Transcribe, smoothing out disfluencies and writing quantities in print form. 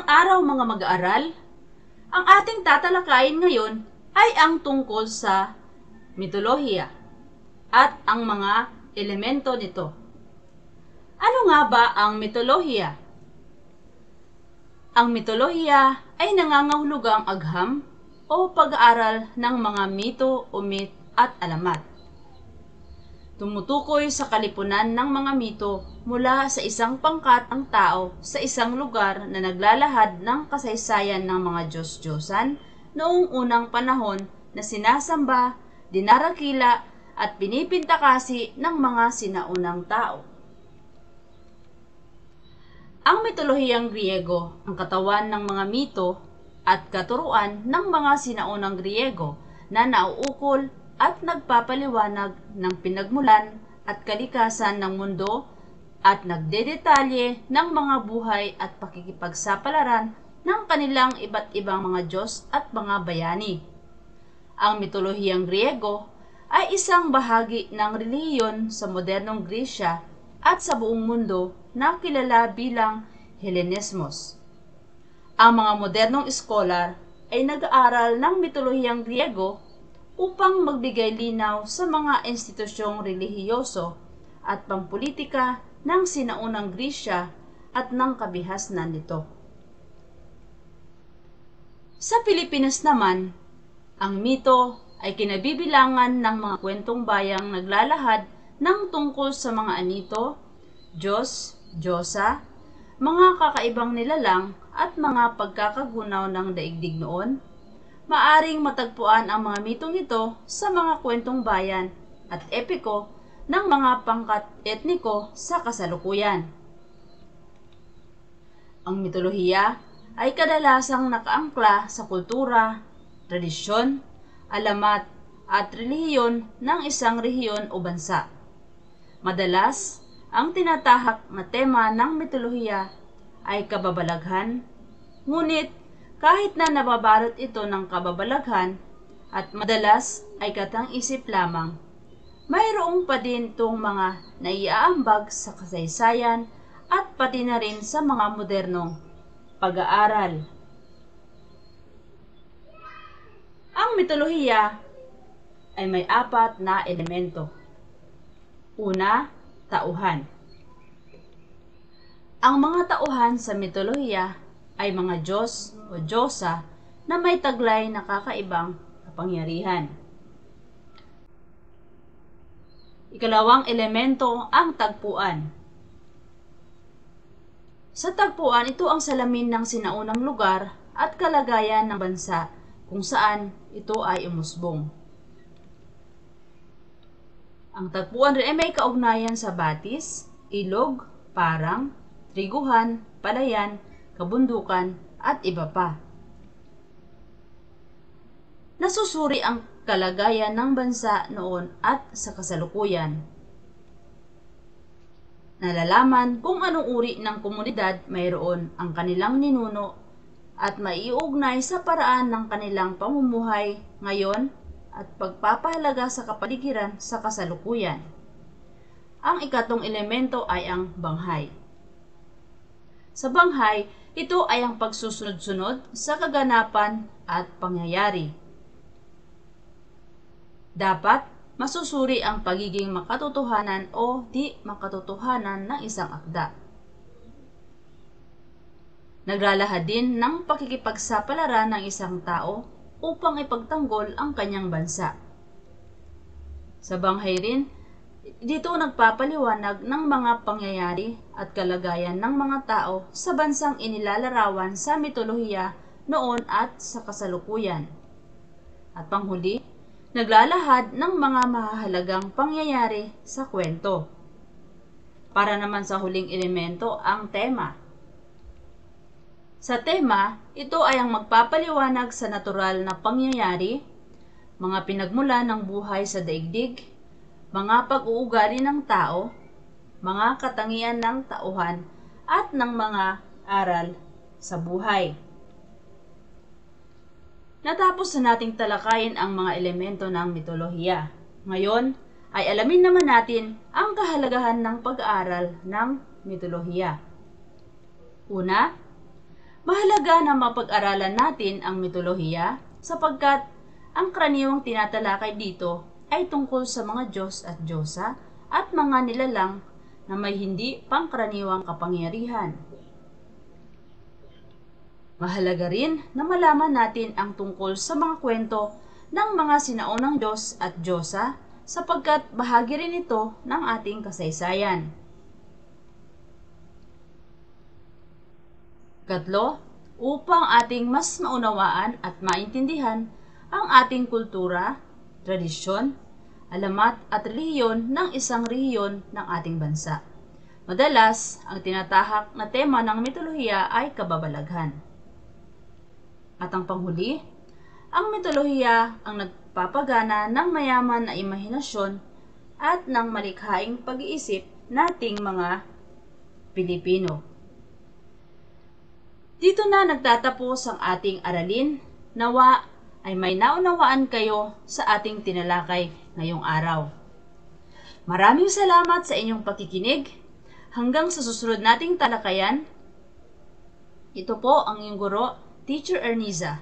Magandang araw mga mag-aaral. Ang ating tatalakayin ngayon ay ang tungkol sa mitolohiya at ang mga elemento nito. Ano nga ba ang mitolohiya? Ang mitolohiya ay nangangahulugang agham o pag-aaral ng mga mito o myth at alamat. Tumutukoy sa kalipunan ng mga mito mula sa isang pangkat ng tao sa isang lugar na naglalahad ng kasaysayan ng mga Diyos-Diyosan noong unang panahon na sinasamba, dinarakila at pinipintakasi ng mga sinaunang tao. Ang mitolohiyang Griego, ang katawan ng mga mito at katuruan ng mga sinaunang Griego na nauukol at nagpapaliwanag ng pinagmulan at kalikasan ng mundo at nagdedetalye ng mga buhay at pakikipagsapalaran ng kanilang iba't ibang mga Diyos at mga bayani. Ang mitolohiyang Griego ay isang bahagi ng relihiyon sa modernong Grisya at sa buong mundo na kilala bilang Hellenismos. Ang mga modernong iskolar ay nag-aaral ng mitolohiyang Griego upang magbigay linaw sa mga institusyong relihiyoso at pampolitika ng sinaunang Grisya at ng kabihasnan nito. Sa Pilipinas naman, ang mito ay kinabibilangan ng mga kwentong bayang naglalahad ng tungkol sa mga anito, Diyos, Diyosa, mga kakaibang nilalang at mga pagkakagunaw ng daigdig noon. Maaring matagpuan ang mga mitong ito sa mga kwentong bayan at epiko ng mga pangkat etniko sa kasalukuyan. Ang mitolohiya ay kadalasang nakaangkla sa kultura, tradisyon, alamat at relihiyon ng isang rehiyon o bansa. Madalas, ang tinatahak na tema ng mitolohiya ay kababalaghan, ngunit kahit na nababalot ito ng kababalaghan at madalas ay katang-isip lamang, mayroong pa din itong mga naiaambag sa kasaysayan at pati na rin sa mga modernong pag-aaral. Ang mitolohiya ay may 4 na elemento. Una, tauhan. Ang mga tauhan sa mitolohiya ay mga Diyos o Diyosa na may taglay na kakaibang kapangyarihan. Ikalawang elemento, ang tagpuan. Sa tagpuan, ito ang salamin ng sinaunang lugar at kalagayan ng bansa kung saan ito ay umusbong. Ang tagpuan rin ay may kaugnayan sa batis, ilog, parang, triguhan, palayan, kabundukan, at iba pa. Nasusuri ang kalagayan ng bansa noon at sa kasalukuyan. Nalalaman kung anong uri ng komunidad mayroon ang kanilang ninuno at maiugnay sa paraan ng kanilang pamumuhay ngayon at pagpapahalaga sa kapaligiran sa kasalukuyan. Ang ikatong elemento ay ang banghay. Sa banghay, ito ay ang pagsusunod-sunod sa kaganapan at pangyayari. Dapat masusuri ang pagiging makatotohanan o di makatotohanan ng isang akda. Naglalahad din ng pakikipagsapalaran ng isang tao upang ipagtanggol ang kanyang bansa. Sa banghay rin, dito nagpapaliwanag ng mga pangyayari at kalagayan ng mga tao sa bansang inilalarawan sa mitolohiya noon at sa kasalukuyan. At panghuli, naglalahad ng mga mahahalagang pangyayari sa kwento. Para naman sa huling elemento, ang tema. Sa tema, ito ay ang magpapaliwanag sa natural na pangyayari, mga pinagmulan ng buhay sa daigdig, mga pag-uugali ng tao, mga katangian ng tauhan, at ng mga aral sa buhay. Natapos na nating talakayin ang mga elemento ng mitolohiya. Ngayon ay alamin naman natin ang kahalagahan ng pag-aaral ng mitolohiya. Una, Mahalaga na mapag-aralan natin ang mitolohiya sapagkat ang karaniwang tinatalakay dito ay tungkol sa mga Diyos at Diyosa at mga nilalang na may hindi pangkaraniwang kapangyarihan. Mahalaga rin na malaman natin ang tungkol sa mga kwento ng mga sinaunang Diyos at Diyosa sapagkat bahagi rin ito ng ating kasaysayan. Katlo, upang ating mas maunawaan at maintindihan ang ating kultura, tradisyon, alamat at relihiyon ng isang rehiyon ng ating bansa. Madalas, ang tinatahak na tema ng mitolohiya ay kababalaghan. At ang panghuli, ang mitolohiya ang nagpapagana ng mayaman na imahinasyon at ng malikhaing pag-iisip nating mga Pilipino. Dito na nagtatapos ang ating aralin. Nawa ay may naunawaan kayo sa ating tinalakay ngayong araw. Maraming salamat sa inyong pakikinig. Hanggang sa susunod nating talakayan, ito po ang iyong guro, Teacher Erniza.